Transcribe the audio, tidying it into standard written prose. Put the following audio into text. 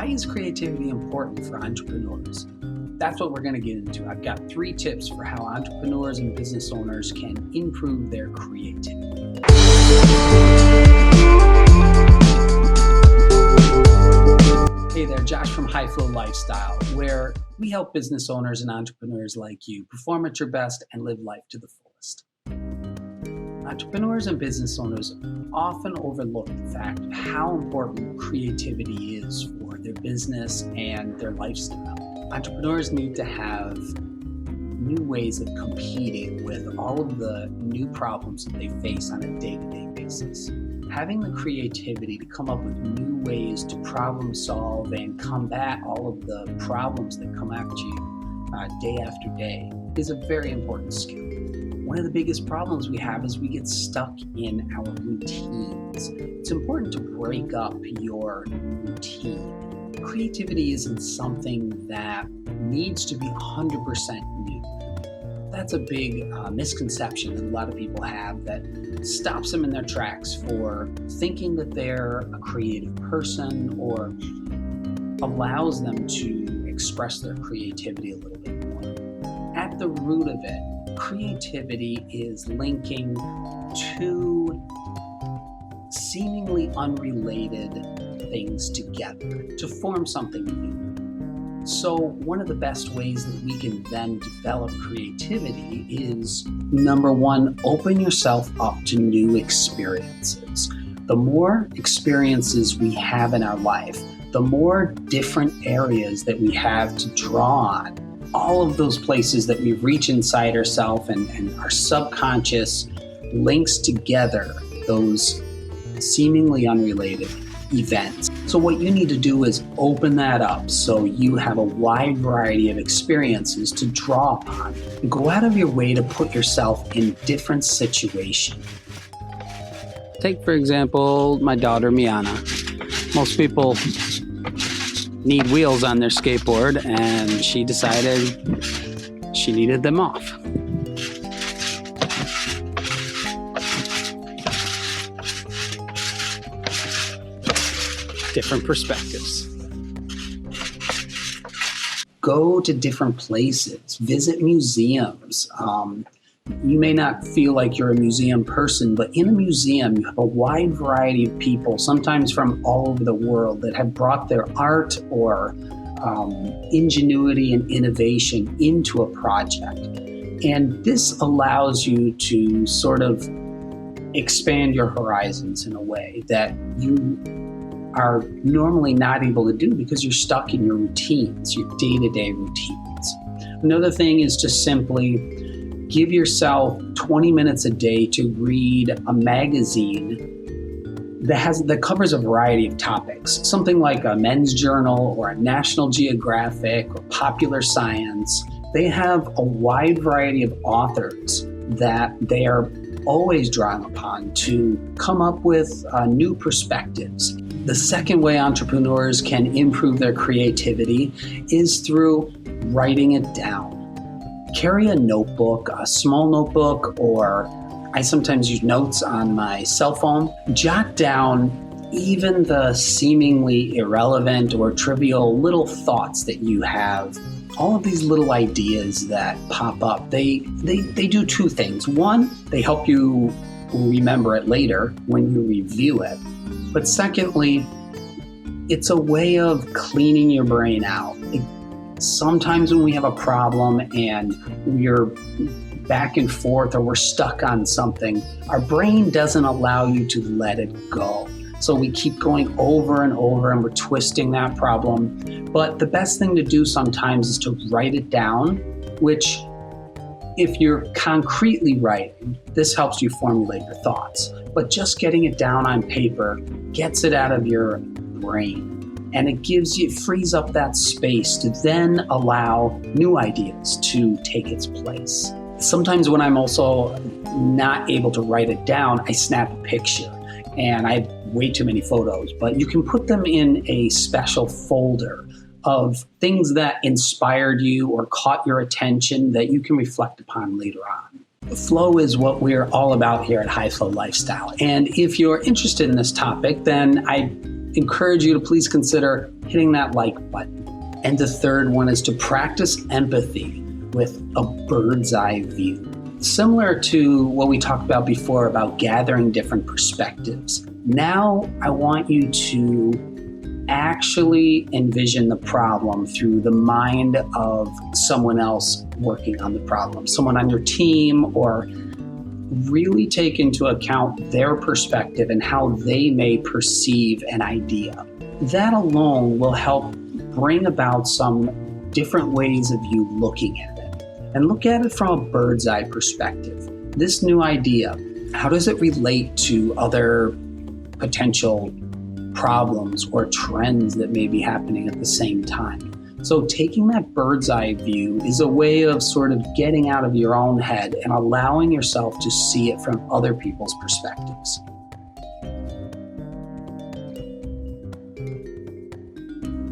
Why is creativity important for entrepreneurs? That's what we're going to get into. I've got 3 tips for how entrepreneurs and business owners can improve their creativity. Hey there, Josh from High Flow Lifestyle, where we help business owners and entrepreneurs like you perform at your best and live life to the fullest. Entrepreneurs and business owners often overlook the fact of how important creativity is for their business and their lifestyle. Entrepreneurs need to have new ways of competing with all of the new problems that they face on a day-to-day basis. Having the creativity to come up with new ways to problem solve and combat all of the problems that come at you day after day is a very important skill. One of the biggest problems we have is we get stuck in our routines. It's important to break up your routine. Creativity isn't something that needs to be 100% new. That's a big misconception that a lot of people have that stops them in their tracks for thinking that they're a creative person or allows them to express their creativity a little bit more. At the root of it, creativity is linking two seemingly unrelated things together to form something new. So one of the best ways that we can then develop creativity is, number one, open yourself up to new experiences. The more experiences we have in our life, the more different areas that we have to draw on. All of those places that we reach inside ourselves and our subconscious links together those seemingly unrelated events. So what you need to do is open that up so you have a wide variety of experiences to draw upon. Go out of your way to put yourself in different situations. Take, for example, my daughter, Miana. Most people need wheels on their skateboard, and she decided she needed them off. Different perspectives. Go to different places, visit museums. You may not feel like you're a museum person, but in a museum, you have a wide variety of people, sometimes from all over the world, that have brought their art or ingenuity and innovation into a project. And this allows you to sort of expand your horizons in a way that you are normally not able to do because you're stuck in your routines, your day-to-day routines. Another thing is to simply give yourself 20 minutes a day to read a magazine that covers a variety of topics. Something like a Men's Journal or a National Geographic or Popular Science. They have a wide variety of authors that they are always drawing upon to come up with new perspectives. The second way entrepreneurs can improve their creativity is through writing it down. Carry a notebook, a small notebook, or I sometimes use notes on my cell phone. Jot down even the seemingly irrelevant or trivial little thoughts that you have. All of these little ideas that pop up, they do 2 things. One, they help you remember it later when you review it. But secondly, it's a way of cleaning your brain out. Sometimes when we have a problem and we're back and forth or we're stuck on something, our brain doesn't allow you to let it go. So we keep going over and over and we're twisting that problem. But the best thing to do sometimes is to write it down, which if you're concretely writing, this helps you formulate your thoughts. But just getting it down on paper gets it out of your brain. And it frees up that space to then allow new ideas to take its place. Sometimes when I'm also not able to write it down, I snap a picture. And I have way too many photos, but you can put them in a special folder of things that inspired you or caught your attention that you can reflect upon later on. Flow is what we're all about here at High Flow Lifestyle. And if you're interested in this topic, then I encourage you to please consider hitting that like button. And the third one is to practice empathy with a bird's eye view. Similar to what we talked about before about gathering different perspectives. Now I want you to actually envision the problem through the mind of someone else working on the problem, someone on your team, or really take into account their perspective and how they may perceive an idea. That alone will help bring about some different ways of you looking at it. And look at it from a bird's eye perspective. This new idea, how does it relate to other potential problems or trends that may be happening at the same time? So taking that bird's eye view is a way of sort of getting out of your own head and allowing yourself to see it from other people's perspectives.